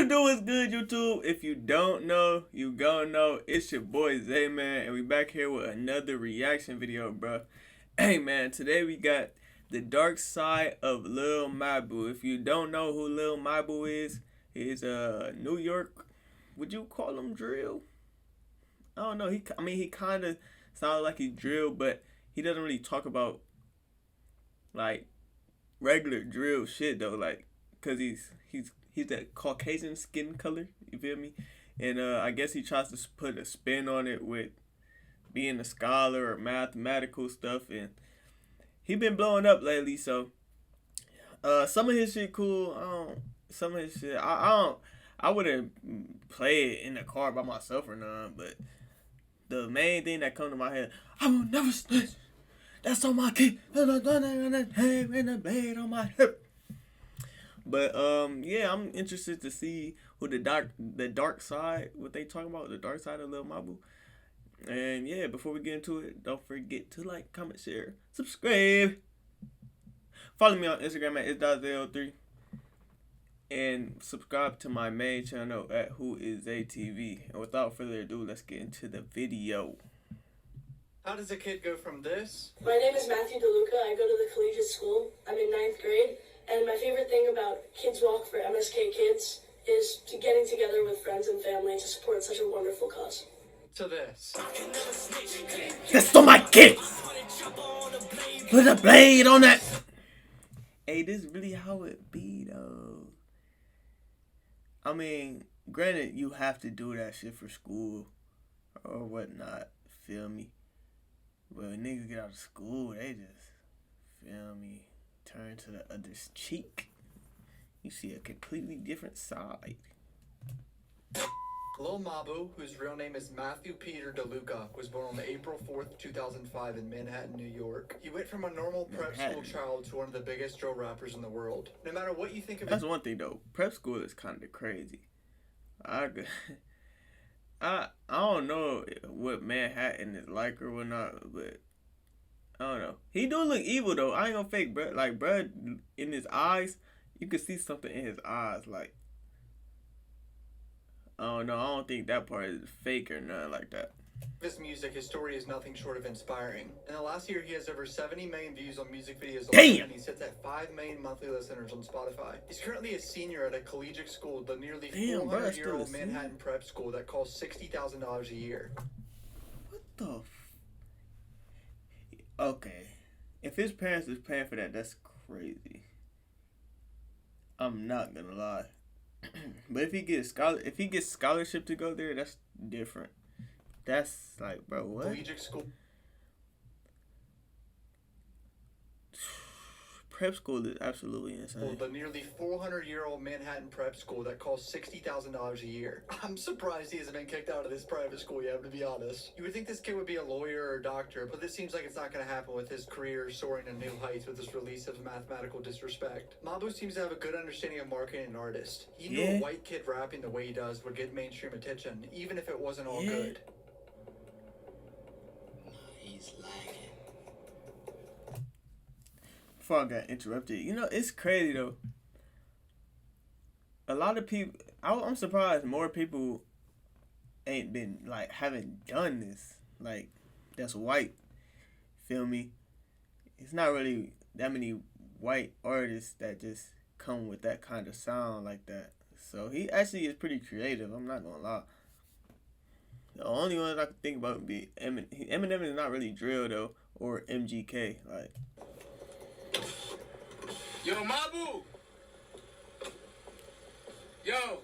What's good, YouTube? If you don't know, you gonna know. It's your boy Zay, man, and we back here with another reaction video, bro. Hey, man, today we got the dark side of Lil Mabu. If you don't know who Lil Mabu is, he's New York. Would you call him drill? I don't know. He kind of sounds like he drill, but he doesn't really talk about like regular drill shit though. Like, cause he's that Caucasian skin color. You feel me? And I guess he tries to put a spin on it with being a scholar or mathematical stuff, and he been blowing up lately. So some of his shit cool. Some of his shit I don't. I wouldn't play it in the car by myself or none, but the main thing that come to my head, I will never snitch. That's on my kid. And the blade on my hip. But yeah, I'm interested to see who the dark side, what they talking about, the dark side of Lil Mabu. And yeah, before we get into it, don't forget to like, comment, share, subscribe. Follow me on Instagram at it's.003. And subscribe to my main channel at Who Is ATV. And without further ado, let's get into the video. How does a kid go from this? My name is Matthew DeLuca. I go to the collegiate school. I'm in 9th grade. And my favorite thing about Kids Walk for MSK Kids is to getting together with friends and family to support such a wonderful cause. To this. That's on my kid! Put a blade on that! Hey, this is really how it be, though. I mean, granted, you have to do that shit for school or whatnot, feel me? But when niggas get out of school, they just, feel me, turn to the other cheek. You see a completely different side. Lil Mabu, whose real name is Matthew Peter DeLuca, was born on April 4th, 2005 in Manhattan, New York. He went from a normal prep school child to one of the biggest drill rappers in the world. No matter what you think of That's one thing, though. Prep school is kind of crazy. I don't know what Manhattan is like or whatnot, but I don't know. He do look evil, though. I ain't gonna fake, bro. Like, bro, in his eyes, you can see something in his eyes, like, I don't know. I don't think that part is fake or nothing like that. His music, his story is nothing short of inspiring. In the last year, he has over 70 million views on music videos alone, and he sits at 5 million monthly listeners on Spotify. He's currently a senior at a collegiate school, the nearly 400-year-old Manhattan prep school that costs $60,000 a year. What the Okay. If his parents is paying for that, that's crazy. I'm not gonna lie. But if he gets scholarship to go there, that's different. That's like, bro, what? Collegiate school. Prep school is absolutely insane. The nearly 400-year-old Manhattan prep school that costs $60,000 a year. I'm surprised he hasn't been kicked out of this private school yet, to be honest. You would think this kid would be a lawyer or a doctor, but this seems like it's not going to happen with his career soaring to new heights with his release of Mathematical Disrespect. Mabu seems to have a good understanding of marketing and artist. He knew a white kid rapping the way he does would get mainstream attention, even if it wasn't all good. He's lagging. Before I got interrupted, you know, it's crazy though. A lot of people, I'm surprised more people haven't done this. Like, that's white. Feel me? It's not really that many white artists that just come with that kind of sound like that. So he actually is pretty creative. I'm not gonna lie. The only ones I can think about would be Eminem. Eminem is not really drill though, or MGK. Like, yo, Mabu! Yo!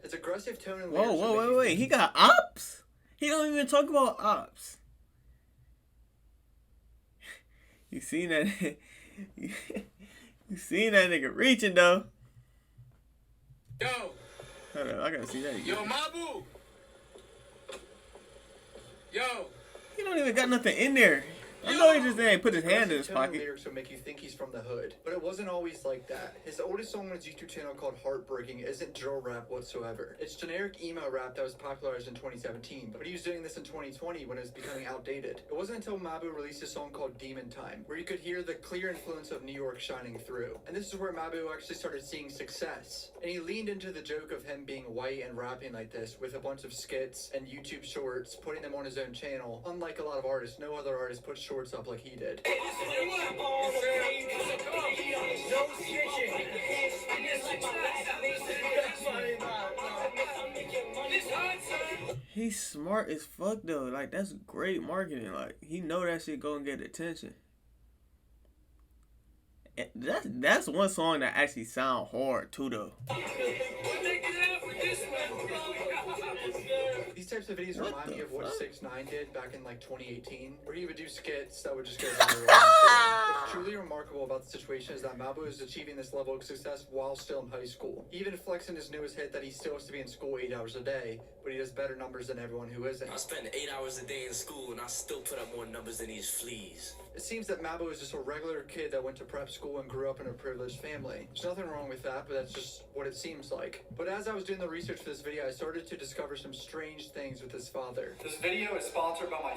His aggressive tone and whoa, wait. He got ops? He don't even talk about ops. You seen that? You seen that nigga reaching though? Yo! Hold on, I gotta see that again. Yo, Mabu! Yo! He don't even got nothing in there. I know he just ain't put his hand in his Tone and pocket. lyrics would make you think he's from the hood, but it wasn't always like that. His oldest song on his YouTube channel called Heartbreaking isn't drill rap whatsoever. It's generic emo rap that was popularized in 2017, but he was doing this in 2020 when it was becoming outdated. It wasn't until Mabu released a song called Demon Time, where you could hear the clear influence of New York shining through. And this is where Mabu actually started seeing success. And he leaned into the joke of him being white and rapping like this with a bunch of skits and YouTube shorts, putting them on his own channel. Unlike a lot of artists, no other artist put shorts up like he did. He's smart as fuck though. Like that's great marketing. Like he know that shit gonna get attention. And that's one song that actually sound hard too though. These types of videos What remind me the of what fuck? 6ix9ine did back in like 2018, where he would do skits that would just go viral. What's truly remarkable about the situation is that Mabu is achieving this level of success while still in high school. He even flexed in his newest hit that he still has to be in school 8 hours a day, but he does better numbers than everyone who isn't. I spend 8 hours a day in school and I still put up more numbers than these fleas. It seems that Mabu is just a regular kid that went to prep school and grew up in a privileged family. There's nothing wrong with that, but that's just what it seems like. But as I was doing the research for this video, I started to discover some strange things with his father. This video is sponsored by my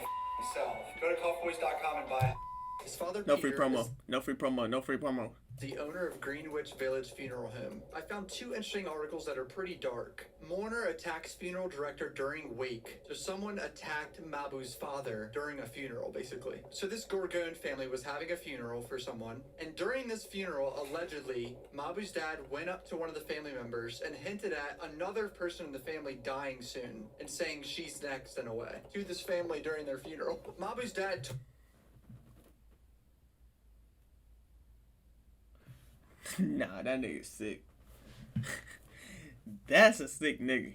self. Go to coffeeboys.com and buy it. His father, No free Peter, promo. is No free promo. No free promo. the owner of Greenwich Village Funeral Home. I found 2 interesting articles that are pretty dark. Mourner attacks funeral director during wake. So someone attacked Mabu's father during a funeral, basically. So this Gorgon family was having a funeral for someone, and during this funeral, allegedly, Mabu's dad went up to one of the family members and hinted at another person in the family dying soon, and saying she's next in a way, to this family during their funeral. Mabu's dad Nah, that nigga's sick. That's a sick nigga.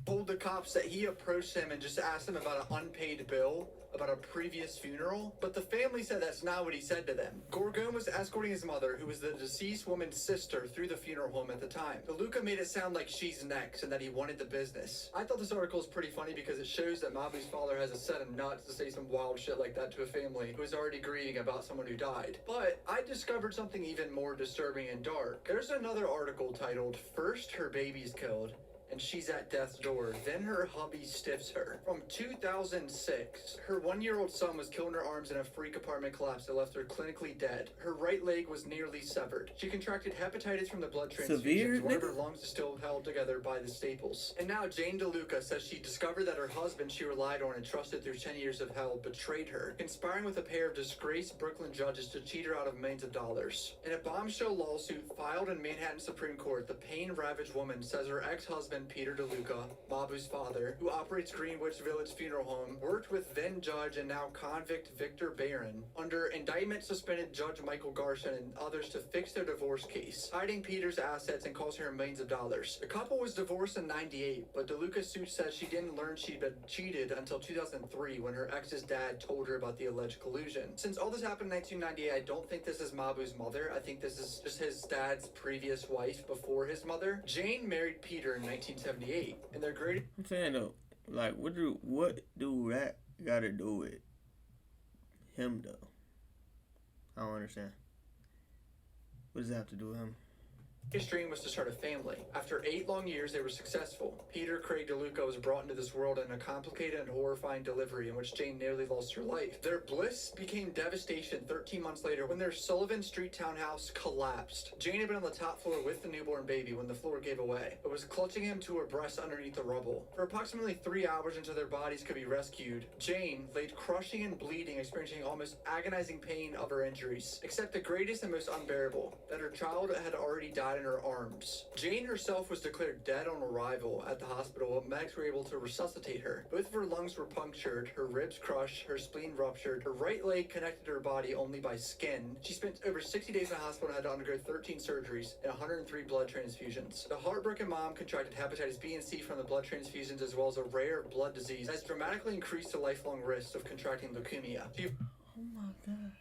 told the cops that he approached him and just asked him about an unpaid bill about a previous funeral, but the family said that's not what he said to them. Gorgon was escorting his mother, who was the deceased woman's sister, through the funeral home at the time. DeLuca made it sound like she's next and that he wanted the business. I thought this article is pretty funny because it shows that Mabu's father has a set of nuts to say some wild shit like that to a family who is already grieving about someone who died. But I discovered something even more disturbing and dark. There's another article titled, "First Her Baby's Killed, and she's at death's door. Then her hubby stiffs her." From 2006, her 1-year-old son was killed in her arms in a freak apartment collapse that left her clinically dead. Her right leg was nearly severed. She contracted hepatitis from the blood Severe, transfusions. One of her nigga? lungs is still held together by the staples. And now Jane DeLuca says she discovered that her husband she relied on and trusted through 10 years of hell betrayed her, conspiring with a pair of disgraced Brooklyn judges to cheat her out of millions of dollars. In a bombshell lawsuit filed in Manhattan Supreme Court, the pain-ravaged woman says her ex-husband Peter DeLuca, Mabu's father, who operates Greenwich Village Funeral Home, worked with then judge and now convict Victor Barron under indictment suspended Judge Michael Garson and others to fix their divorce case, hiding Peter's assets and costing her millions of dollars. The couple was divorced in '98, but DeLuca's suit says she didn't learn she'd been cheated until 2003 when her ex's dad told her about the alleged collusion. Since all this happened in 1998, I don't think this is Mabu's mother. I think this is just his dad's previous wife before his mother. Jane married Peter in 1978, and their greatest I'm saying though, like, what do that gotta do with him though? I don't understand. What does that have to do with him? dream was to start a family. After 8 long years, they were successful. Peter Craig DeLuca was brought into this world in a complicated and horrifying delivery in which Jane nearly lost her life. Their bliss became devastation 13 months later when their Sullivan Street townhouse collapsed. Jane had been on the top floor with the newborn baby when the floor gave away, but was clutching him to her breast underneath the rubble. For approximately 3 hours until their bodies could be rescued, Jane laid crushing and bleeding, experiencing almost agonizing pain of her injuries, except the greatest and most unbearable, that her child had already died in her arms. Jane herself was declared dead on arrival at the hospital, but medics were able to resuscitate her. Both of her lungs were punctured, her ribs crushed, her spleen ruptured, her right leg connected to her body only by skin. She spent over 60 days in the hospital and had to undergo 13 surgeries and 103 blood transfusions. The heartbroken mom contracted hepatitis B and C from the blood transfusions, as well as a rare blood disease that has dramatically increased the lifelong risk of contracting leukemia. Oh my god.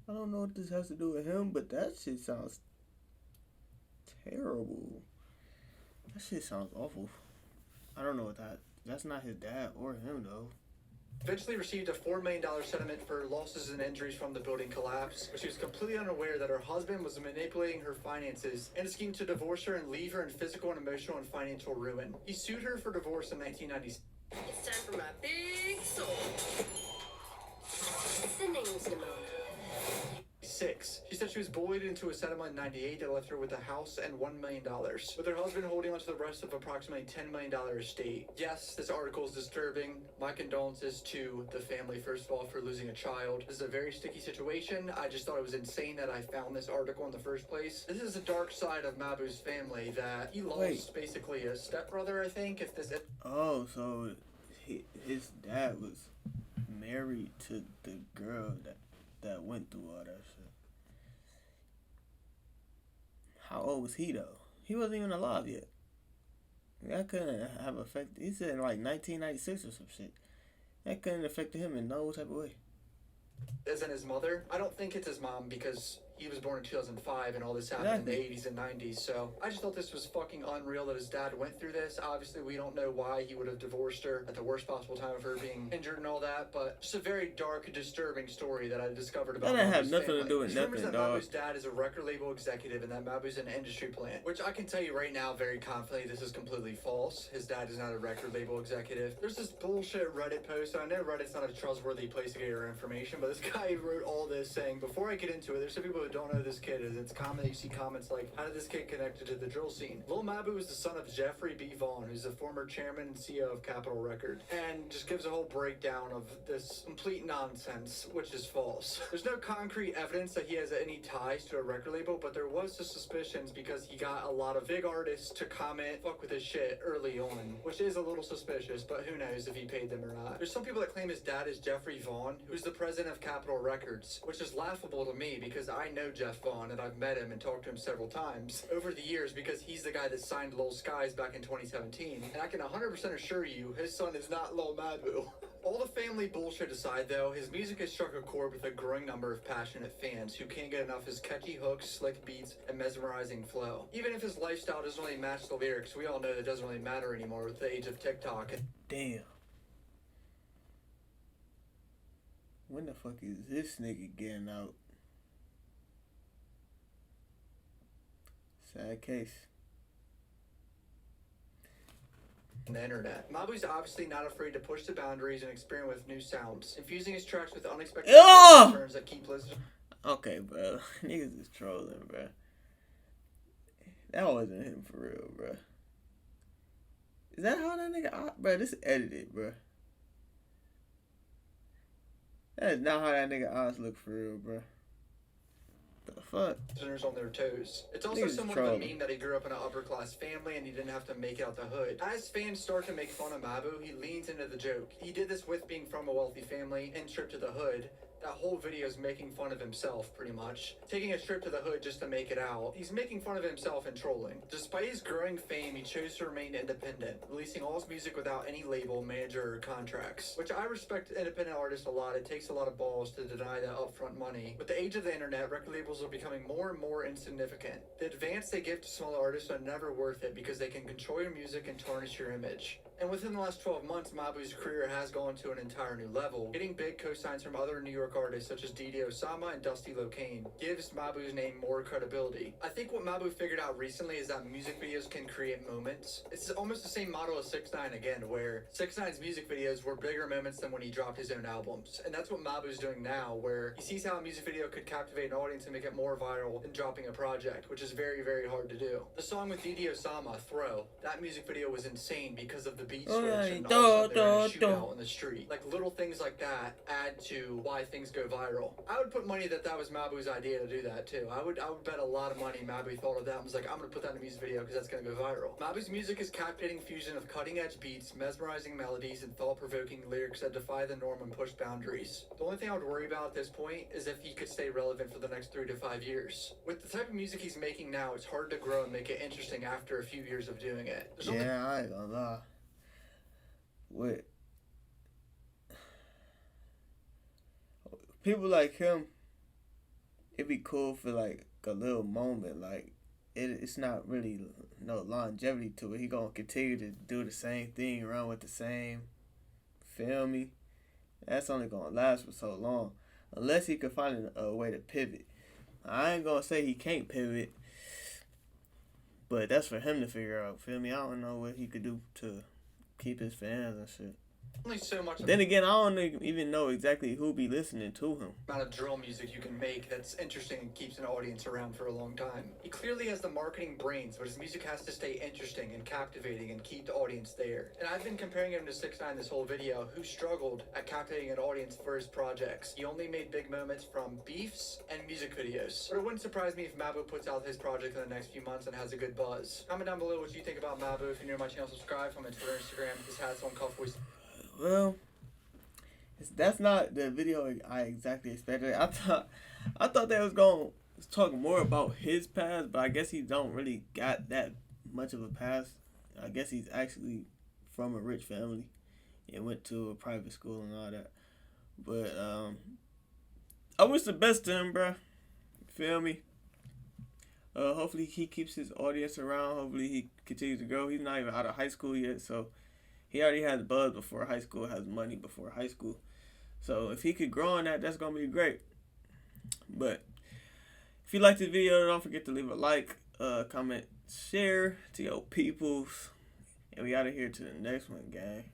I don't know what this has to do with him, but that shit sounds terrible. That shit sounds awful. I don't know what that's not his dad or him though. Eventually received a $4 million settlement for losses and injuries from the building collapse, but she was completely unaware that her husband was manipulating her finances and a scheme to divorce her and leave her in physical and emotional and financial ruin. He sued her for divorce in 1996. It's time for my big soul. The name's Nimona. She said she was bullied into a settlement in 98 that left her with a house and $1 million, with her husband holding on to the rest of approximately $10 million estate. Yes, this article is disturbing. My condolences to the family, first of all, for losing a child. This is a very sticky situation. I just thought it was insane that I found this article in the first place. This is the dark side of Mabu's family, that he lost basically a stepbrother, I think, if this... Oh, so his dad was married to the girl that went through all that shit. How old was he though? He wasn't even alive yet. That couldn't have affected. He said in like 1996 or some shit. That couldn't affect him in no type of way. Isn't his mother? I don't think it's his mom because he was born in 2005 and all this happened in the 80s and 90s. So I just thought this was fucking unreal that his dad went through this. Obviously, we don't know why he would have divorced her at the worst possible time of her being injured and all that. But just a very dark, disturbing story that I discovered about. That have Mabu's nothing family. to do with There's rumors nothing, that dog. Mabu's dad is a record label executive and that Mabu's an industry plant, which I can tell you right now very confidently this is completely false. His dad is not a record label executive. There's this bullshit Reddit post. I know Reddit's not a trustworthy place to get your information, but this guy wrote all this saying, before I get into it, there's some people who don't know who this kid is. It's common that you see comments like, how did this kid connected to the drill scene? Lil Mabu is the son of Jeffrey B. Vaughn, who's the former chairman and CEO of Capitol Records, and just gives a whole breakdown of this complete nonsense, which is false. There's no concrete evidence that he has any ties to a record label, but there was the suspicions because he got a lot of big artists to comment, fuck with his shit early on, which is a little suspicious, but who knows if he paid them or not. There's some people that claim his dad is Jeffrey Vaughn, who's the president of Capitol Records, which is laughable to me because I know Jeff Vaughn and I've met him and talked to him several times over the years because he's the guy that signed Lil Skies back in 2017. And I can 100% assure you, his son is not Lil Mabu. All the family bullshit aside though, his music has struck a chord with a growing number of passionate fans who can't get enough of his catchy hooks, slick beats, and mesmerizing flow. Even if his lifestyle doesn't really match the lyrics, we all know that doesn't really matter anymore with the age of TikTok. Damn. When the fuck is this nigga getting out? Sad case. On the internet. Mabu's obviously not afraid to push the boundaries and experiment with new sounds, infusing his tracks with unexpected turns that keep listeners. Okay, bro. Niggas is trolling, bro. That wasn't him for real, bro. Is that how that nigga... Bro, this is edited, bro. That is not how that nigga eyes look for real, bro. The fuck? Listeners on their toes. It's also somewhat of a meme that he grew up in an upper class family and he didn't have to make it out the hood. As fans start to make fun of Mabu, he leans into the joke. He did this with being from a wealthy family and trip to the hood. That whole video is making fun of himself, pretty much. Taking a trip to the hood just to make it out. He's making fun of himself and trolling. Despite his growing fame, he chose to remain independent, releasing all his music without any label, manager, or contracts. Which I respect independent artists a lot. It takes a lot of balls to deny that upfront money. With the age of the internet, record labels are becoming more and more insignificant. The advance they give to smaller artists are never worth it because they can control your music and tarnish your image. And within the last 12 months, Mabu's career has gone to an entire new level. Getting big co-signs from other New York artists such as Didi Osama and Dusty Locane gives Mabu's name more credibility. I think what Mabu figured out recently is that music videos can create moments. It's almost the same model as 6ix9ine again, where 6ix9ine's music videos were bigger moments than when he dropped his own albums. And that's what Mabu's doing now, where he sees how a music video could captivate an audience and make it more viral than dropping a project, which is very, very hard to do. The song with Didi Osama, Throw, that music video was insane because of the beat switch and all of a sudden they're in a shootout on the street. Like little things like that add to why things go viral. I would put money that was Mabu's idea to do that too. I would bet a lot of money Mabu thought of that and was like, I'm gonna put that in a music video because that's gonna go viral. Mabu's music is captivating fusion of cutting edge beats, mesmerizing melodies, and thought-provoking lyrics that defy the norm and push boundaries. The only thing I would worry about at this point is if he could stay relevant for the next 3 to 5 years. With the type of music he's making now, it's hard to grow and make it interesting after a few years of doing it. Yeah, I ain't gonna lie. With people like him, it'd be cool for like a little moment. Like it's not really no longevity to it. He gonna continue to do the same thing, run with the same. Feel me? That's only gonna last for so long, unless he could find a way to pivot. I ain't gonna say he can't pivot, but that's for him to figure out. Feel me? I don't know what he could do to keep his fans and shit. Only so much Then again, I don't even know exactly who be listening to him. amount of drill music you can make that's interesting and keeps an audience around for a long time. He clearly has the marketing brains, but his music has to stay interesting and captivating and keep the audience there. And I've been comparing him to 6ix9ine this whole video, who struggled at captivating an audience for his projects. He only made big moments from beefs and music videos. But it wouldn't surprise me if Mabu puts out his project in the next few months and has a good buzz. Comment down below what you think about Mabu. If you're new to my channel, subscribe. Follow me on Twitter, Instagram. His hat's on Cuffboys. Well, that's not the video I exactly expected. I thought they was gonna talk more about his past, but I guess he don't really got that much of a past. I guess he's actually from a rich family and went to a private school and all that. But I wish the best to him, bruh. Feel me? Hopefully he keeps his audience around. Hopefully he continues to grow. He's not even out of high school yet, so he already has buzz before high school, has money before high school. So if he could grow on that, that's going to be great. But if you like this video, don't forget to leave a like, comment, share to your peoples. And we out of here to the next one, gang.